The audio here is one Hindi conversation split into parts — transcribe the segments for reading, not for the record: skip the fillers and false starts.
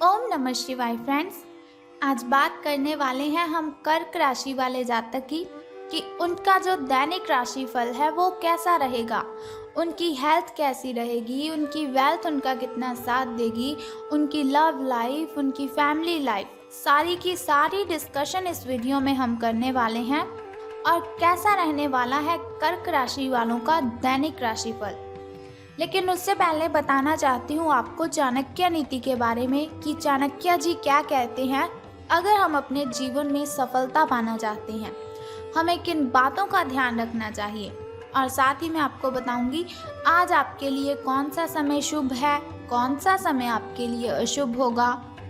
ओम नमः शिवाय फ्रेंड्स। आज बात करने वाले हैं हम कर्क राशि वाले जातक की कि उनका जो दैनिक राशिफल है वो कैसा रहेगा, उनकी हेल्थ कैसी रहेगी, उनकी वेल्थ उनका कितना साथ देगी, उनकी लव लाइफ, उनकी फैमिली लाइफ, सारी की सारी डिस्कशन इस वीडियो में हम करने वाले हैं। और कैसा रहने वाला है कर्क राशि वालों का दैनिक राशिफल। लेकिन उससे पहले बताना चाहती हूँ आपको चाणक्य नीति के बारे में कि चाणक्य जी क्या कहते हैं। अगर हम अपने जीवन में सफलता पाना चाहते हैं, हमें किन बातों का ध्यान रखना चाहिए, और साथ ही मैं आपको बताऊंगी आज आपके लिए कौन सा समय शुभ है, कौन सा समय आपके लिए अशुभ होगा,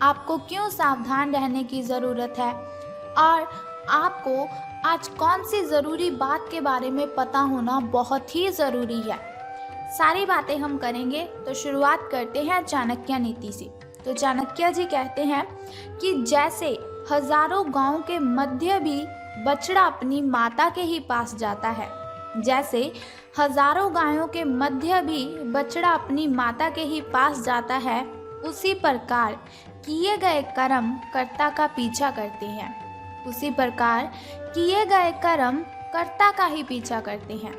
आपको क्यों सावधान रहने की ज़रूरत है, और आपको आज कौन सी ज़रूरी बात के बारे में पता होना बहुत ही ज़रूरी है। सारी बातें हम करेंगे। तो शुरुआत करते हैं चाणक्य नीति से। तो चाणक्य जी कहते हैं कि जैसे हजारों गांवों के मध्य भी बछड़ा अपनी माता के ही पास जाता है, जैसे हजारों गायों के मध्य भी बछड़ा अपनी माता के ही पास जाता है, उसी प्रकार किए गए कर्म कर्ता का पीछा करते हैं। उसी प्रकार किए गए कर्म कर्ता का ही पीछा करते हैं।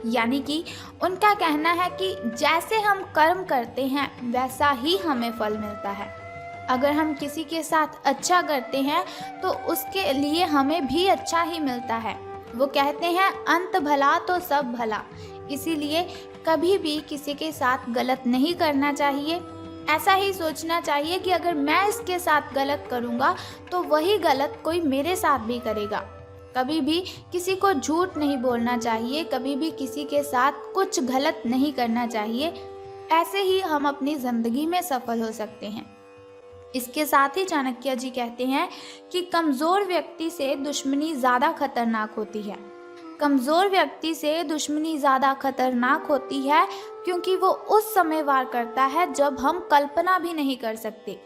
यानी कि उनका कहना है कि जैसे हम कर्म करते हैं वैसा ही हमें फल मिलता है। अगर हम किसी के साथ अच्छा करते हैं तो उसके लिए हमें भी अच्छा ही मिलता है। वो कहते हैं अंत भला तो सब भला। इसीलिए कभी भी किसी के साथ गलत नहीं करना चाहिए। ऐसा ही सोचना चाहिए कि अगर मैं इसके साथ गलत करूँगा तो वही गलत कोई मेरे साथ भी करेगा। कभी भी किसी को झूठ नहीं बोलना चाहिए, कभी भी किसी के साथ कुछ गलत नहीं करना चाहिए। ऐसे ही हम अपनी ज़िंदगी में सफल हो सकते हैं। इसके साथ ही चाणक्य जी कहते हैं कि कमज़ोर व्यक्ति से दुश्मनी ज़्यादा खतरनाक होती है। कमज़ोर व्यक्ति से दुश्मनी ज़्यादा खतरनाक होती है क्योंकि वो उस समय वार करता है जब हम कल्पना भी नहीं कर सकते।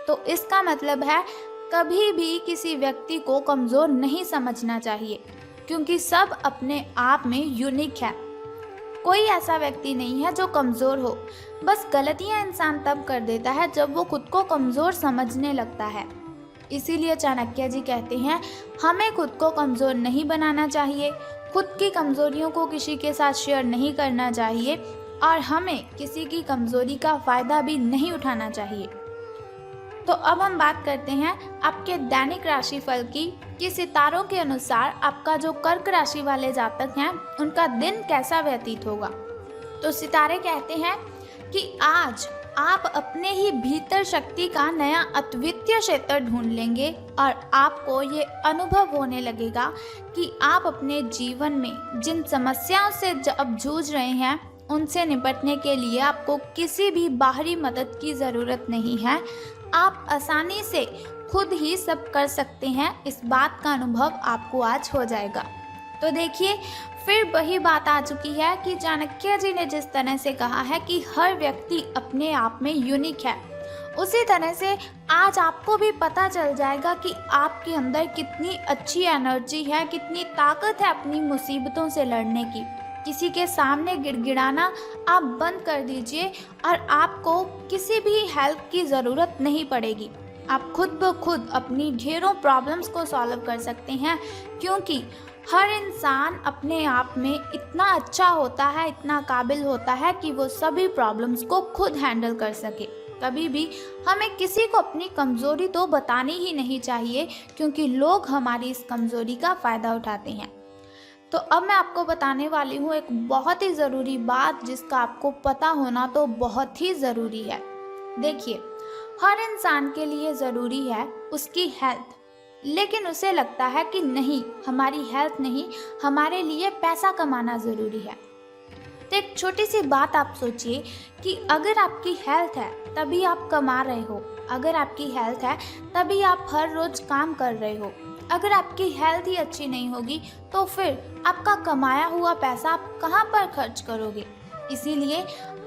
तो इसका मतलब है कभी भी किसी व्यक्ति को कमज़ोर नहीं समझना चाहिए, क्योंकि सब अपने आप में यूनिक है। कोई ऐसा व्यक्ति नहीं है जो कमज़ोर हो। बस गलतियां इंसान तब कर देता है जब वो खुद को कमज़ोर समझने लगता है। इसीलिए चाणक्य जी कहते हैं हमें खुद को कमज़ोर नहीं बनाना चाहिए, खुद की कमज़ोरियों को किसी के साथ शेयर नहीं करना चाहिए, और हमें किसी की कमज़ोरी का फ़ायदा भी नहीं उठाना चाहिए। तो अब हम बात करते हैं आपके दैनिक राशिफल की कि सितारों के अनुसार आपका जो कर्क राशि वाले जातक हैं उनका दिन कैसा व्यतीत होगा। तो सितारे कहते हैं कि आज आप अपने ही भीतर शक्ति का नया अद्वितीय क्षेत्र ढूंढ लेंगे और आपको ये अनुभव होने लगेगा कि आप अपने जीवन में जिन समस्याओं से अब जूझ रहे हैं उनसे निपटने के लिए आपको किसी भी बाहरी मदद की ज़रूरत नहीं है। आप आसानी से खुद ही सब कर सकते हैं। इस बात का अनुभव आपको आज हो जाएगा। तो देखिए, फिर वही बात आ चुकी है कि चाणक्य जी ने जिस तरह से कहा है कि हर व्यक्ति अपने आप में यूनिक है, उसी तरह से आज आपको भी पता चल जाएगा कि आपके अंदर कितनी अच्छी एनर्जी है, कितनी ताकत है अपनी मुसीबतों से लड़ने की। किसी के सामने गिड़गिड़ाना आप बंद कर दीजिए और आपको किसी भी हेल्प की ज़रूरत नहीं पड़ेगी। आप खुद ब खुद अपनी ढेरों प्रॉब्लम्स को सॉल्व कर सकते हैं, क्योंकि हर इंसान अपने आप में इतना अच्छा होता है, इतना काबिल होता है कि वो सभी प्रॉब्लम्स को खुद हैंडल कर सके। कभी भी हमें किसी को अपनी कमज़ोरी तो बतानी ही नहीं चाहिए, क्योंकि लोग हमारी इस कमज़ोरी का फ़ायदा उठाते हैं। तो अब मैं आपको बताने वाली हूँ एक बहुत ही ज़रूरी बात जिसका आपको पता होना तो बहुत ही ज़रूरी है। देखिए, हर इंसान के लिए ज़रूरी है उसकी हेल्थ, लेकिन उसे लगता है कि नहीं, हमारी हेल्थ नहीं, हमारे लिए पैसा कमाना ज़रूरी है। तो एक छोटी सी बात आप सोचिए कि अगर आपकी हेल्थ है तभी आप कमा रहे हो, अगर आपकी हेल्थ है तभी आप हर रोज़ काम कर रहे हो। अगर आपकी हेल्थ ही अच्छी नहीं होगी तो फिर आपका कमाया हुआ पैसा आप कहाँ पर खर्च करोगे। इसीलिए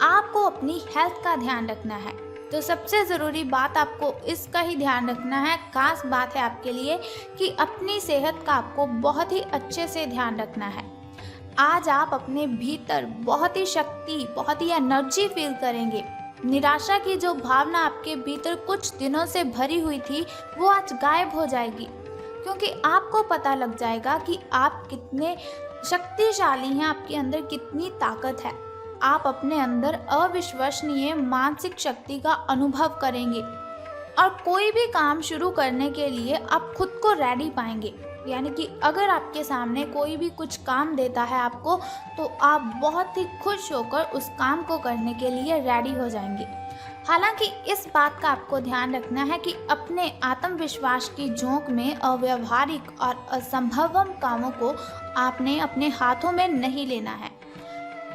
आपको अपनी हेल्थ का ध्यान रखना है। तो सबसे ज़रूरी बात आपको इसका ही ध्यान रखना है, खास बात है आपके लिए कि अपनी सेहत का आपको बहुत ही अच्छे से ध्यान रखना है। आज आप अपने भीतर बहुत ही शक्ति, बहुत ही एनर्जी फील करेंगे। निराशा की जो भावना आपके भीतर कुछ दिनों से भरी हुई थी वो आज गायब हो जाएगी, क्योंकि आपको पता लग जाएगा कि आप कितने शक्तिशाली हैं, आपके अंदर कितनी ताकत है। आप अपने अंदर अविश्वसनीय मानसिक शक्ति का अनुभव करेंगे और कोई भी काम शुरू करने के लिए आप खुद को रेडी पाएंगे। यानी कि अगर आपके सामने कोई भी कुछ काम देता है आपको, तो आप बहुत ही खुश होकर उस काम को करने के लिए रेडी हो जाएंगे। हालांकि इस बात का आपको ध्यान रखना है कि अपने आत्मविश्वास की झोंक में अव्यावहारिक और असंभव कामों को आपने अपने हाथों में नहीं लेना है।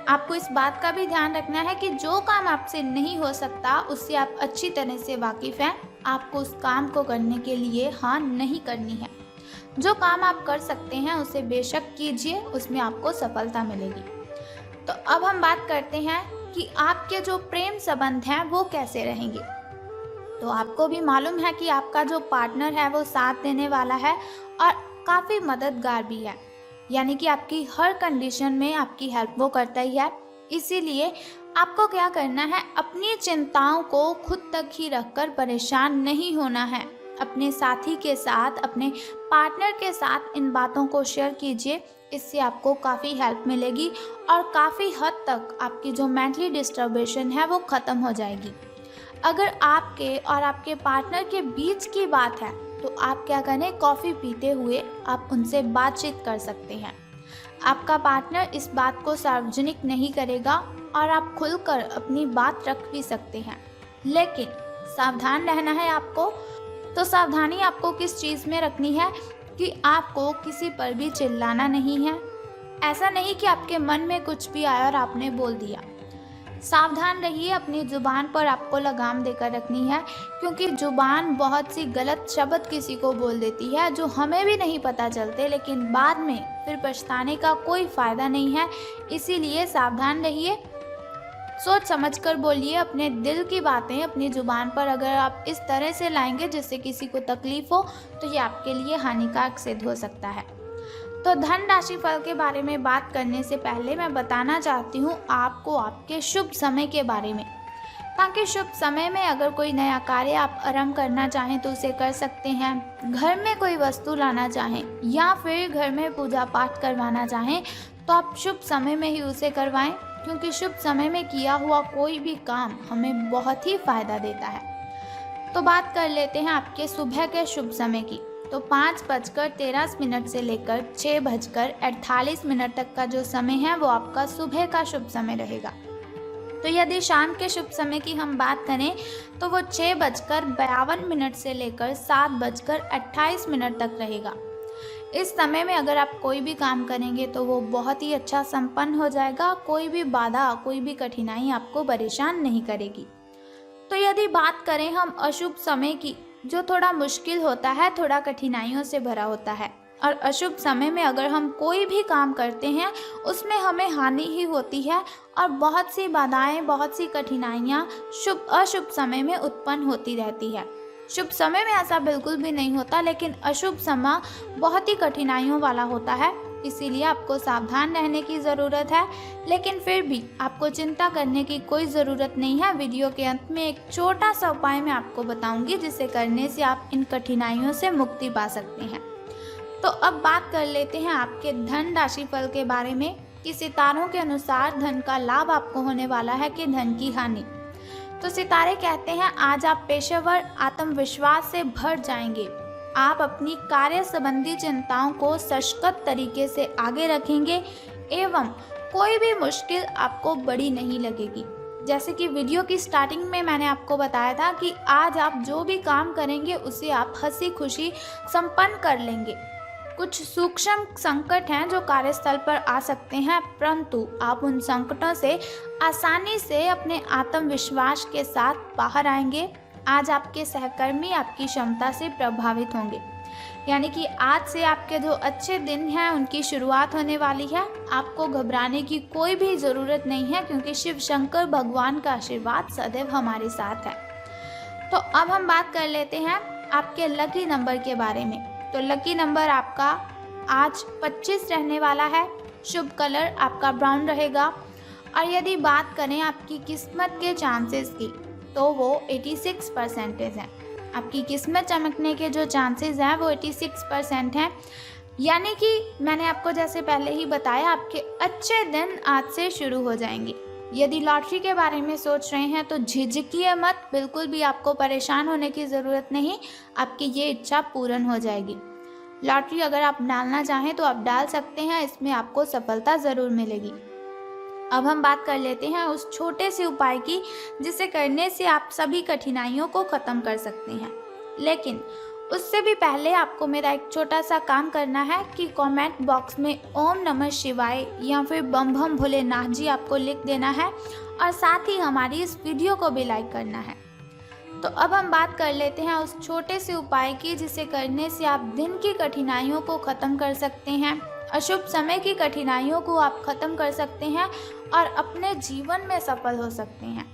आपको इस बात का भी ध्यान रखना है कि जो काम आपसे नहीं हो सकता उससे आप अच्छी तरह से वाकिफ हैं। आपको उस काम को करने के लिए हाँ नहीं करनी है। जो काम आप कर सकते हैं उसे बेशक कीजिए, उसमें आपको सफलता मिलेगी। तो अब हम बात करते हैं कि आपके जो प्रेम संबंध हैं वो कैसे रहेंगे। तो आपको भी मालूम है कि आपका जो पार्टनर है वो साथ देने वाला है और काफ़ी मददगार भी है। यानी कि आपकी हर कंडीशन में आपकी हेल्प वो करता ही है। इसीलिए आपको क्या करना है, अपनी चिंताओं को खुद तक ही रखकर परेशान नहीं होना है। अपने साथी के साथ, अपने पार्टनर के साथ इन बातों को शेयर कीजिए। इससे आपको काफ़ी हेल्प मिलेगी और काफ़ी हद तक आपकी जो मेंटली डिस्टर्बेशन है वो ख़त्म हो जाएगी। अगर आपके और आपके पार्टनर के बीच की बात है तो आप क्या करें, कॉफ़ी पीते हुए आप उनसे बातचीत कर सकते हैं। आपका पार्टनर इस बात को सार्वजनिक नहीं करेगा और आप खुलकर अपनी बात रख भी सकते हैं, लेकिन सावधान रहना है आपको। तो सावधानी आपको किस चीज़ में रखनी है कि आपको किसी पर भी चिल्लाना नहीं है। ऐसा नहीं कि आपके मन में कुछ भी आया और आपने बोल दिया। सावधान रहिए, अपनी ज़ुबान पर आपको लगाम देकर रखनी है, क्योंकि ज़ुबान बहुत सी गलत शब्द किसी को बोल देती है जो हमें भी नहीं पता चलते, लेकिन बाद में फिर पछताने का कोई फ़ायदा नहीं है। इसीलिए सावधान रहिए, सोच समझकर बोलिए अपने दिल की बातें अपनी ज़ुबान पर। अगर आप इस तरह से लाएंगे जिससे किसी को तकलीफ़ हो तो ये आपके लिए हानिकारक सिद्ध हो सकता है। तो धन राशि फल के बारे में बात करने से पहले मैं बताना चाहती हूँ आपको आपके शुभ समय के बारे में, ताकि शुभ समय में अगर कोई नया कार्य आप आरंभ करना चाहें तो उसे कर सकते हैं। घर में कोई वस्तु लाना चाहें या फिर घर में पूजा पाठ करवाना चाहें तो आप शुभ समय में ही उसे करवाएं, क्योंकि शुभ समय में किया हुआ कोई भी काम हमें बहुत ही फ़ायदा देता है। तो बात कर लेते हैं आपके सुबह के शुभ समय की। तो 5:13 से लेकर 6:48 तक का जो समय है वो आपका सुबह का शुभ समय रहेगा। तो यदि शाम के शुभ समय की हम बात करें तो वो 6:52 से लेकर 7:28 तक रहेगा। इस समय में अगर आप कोई भी काम करेंगे तो वो बहुत ही अच्छा संपन्न हो जाएगा। कोई भी बाधा, कोई भी कठिनाई आपको परेशान नहीं करेगी। तो यदि बात करें हम अशुभ समय की, जो थोड़ा मुश्किल होता है, थोड़ा कठिनाइयों से भरा होता है, और अशुभ समय में अगर हम कोई भी काम करते हैं उसमें हमें हानि ही होती है और बहुत सी बाधाएं, बहुत सी कठिनाइयाँ अशुभ समय में उत्पन्न होती रहती है। शुभ समय में ऐसा बिल्कुल भी नहीं होता, लेकिन अशुभ समय बहुत ही कठिनाइयों वाला होता है। इसीलिए आपको सावधान रहने की ज़रूरत है, लेकिन फिर भी आपको चिंता करने की कोई ज़रूरत नहीं है। वीडियो के अंत में एक छोटा सा उपाय मैं आपको बताऊंगी, जिसे करने से आप इन कठिनाइयों से मुक्ति पा सकते हैं। तो अब बात कर लेते हैं आपके धन राशि फल के बारे में कि सितारों के अनुसार धन का लाभ आपको होने वाला है कि धन की हानि। तो सितारे कहते हैं आज आप पेशेवर आत्मविश्वास से भर जाएंगे। आप अपनी कार्य संबंधी चिंताओं को सशक्त तरीके से आगे रखेंगे एवं कोई भी मुश्किल आपको बड़ी नहीं लगेगी। जैसे कि वीडियो की स्टार्टिंग में मैंने आपको बताया था कि आज आप जो भी काम करेंगे उसे आप हंसी खुशी संपन्न कर लेंगे। कुछ सूक्ष्म संकट हैं जो कार्यस्थल पर आ सकते हैं, परंतु आप उन संकटों से आसानी से अपने आत्मविश्वास के साथ बाहर आएंगे। आज आपके सहकर्मी आपकी क्षमता से प्रभावित होंगे, यानी कि आज से आपके जो अच्छे दिन हैं उनकी शुरुआत होने वाली है। आपको घबराने की कोई भी ज़रूरत नहीं है, क्योंकि शिव शंकर भगवान का आशीर्वाद सदैव हमारे साथ है। तो अब हम बात कर लेते हैं आपके लकी नंबर के बारे में। तो लकी नंबर आपका आज 25 रहने वाला है। शुभ कलर आपका ब्राउन रहेगा और यदि बात करें आपकी किस्मत के चांसेस की, तो वो 86% हैं। आपकी किस्मत चमकने के जो चांसेस हैं वो 86% हैं। यानी कि मैंने आपको जैसे पहले ही बताया, आपके अच्छे दिन आज से शुरू हो जाएंगे। यदि लॉटरी के बारे में सोच रहे हैं तो झिझकिए मत, बिल्कुल भी आपको परेशान होने की ज़रूरत नहीं, आपकी ये इच्छा पूर्ण हो जाएगी। लॉटरी अगर आप डालना चाहें तो आप डाल सकते हैं, इसमें आपको सफलता ज़रूर मिलेगी। अब हम बात कर लेते हैं उस छोटे से उपाय की जिसे करने से आप सभी कठिनाइयों को ख़त्म कर सकते हैं। लेकिन उससे भी पहले आपको मेरा एक छोटा सा काम करना है कि कमेंट बॉक्स में ओम नमः शिवाय या फिर बम बम भोलेनाथ जी आपको लिख देना है और साथ ही हमारी इस वीडियो को भी लाइक करना है। तो अब हम बात कर लेते हैं उस छोटे से उपाय की जिसे करने से आप दिन की कठिनाइयों को ख़त्म कर सकते हैं, अशुभ समय की कठिनाइयों को आप ख़त्म कर सकते हैं और अपने जीवन में सफल हो सकते हैं।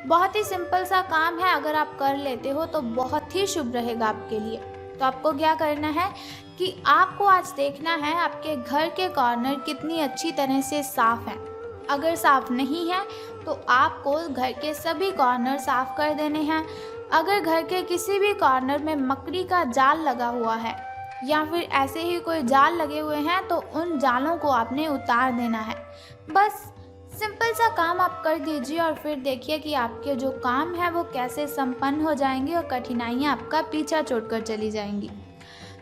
बहुत ही सिंपल सा काम है, अगर आप कर लेते हो तो बहुत ही शुभ रहेगा आपके लिए। तो आपको क्या करना है कि आपको आज देखना है आपके घर के कॉर्नर कितनी अच्छी तरह से साफ़ हैं। अगर साफ़ नहीं है तो आपको घर के सभी कॉर्नर साफ़ कर देने हैं। अगर घर के किसी भी कॉर्नर में मकड़ी का जाल लगा हुआ है या फिर ऐसे ही कोई जाल लगे हुए हैं तो उन जालों को आपने उतार देना है। बस सिंपल सा काम आप कर दीजिए और फिर देखिए कि आपके जो काम है वो कैसे संपन्न हो जाएंगे और कठिनाइयाँ आपका पीछा छोड़कर चली जाएंगी।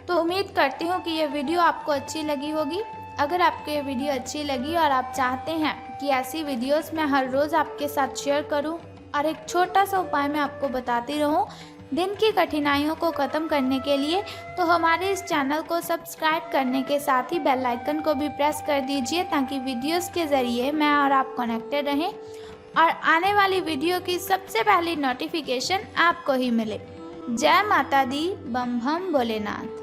तो उम्मीद करती हूँ कि ये वीडियो आपको अच्छी लगी होगी। अगर आपको ये वीडियो अच्छी लगी और आप चाहते हैं कि ऐसी वीडियोस मैं हर रोज़ आपके साथ शेयर करूं और एक छोटा सा उपाय मैं आपको बताती रहूं दिन की कठिनाइयों को ख़त्म करने के लिए, तो हमारे इस चैनल को सब्सक्राइब करने के साथ ही बेल आइकन को भी प्रेस कर दीजिए ताकि वीडियोस के ज़रिए मैं और आप कनेक्टेड रहें और आने वाली वीडियो की सबसे पहली नोटिफिकेशन आपको ही मिले। जय माता दी, बम बम भोलेनाथ।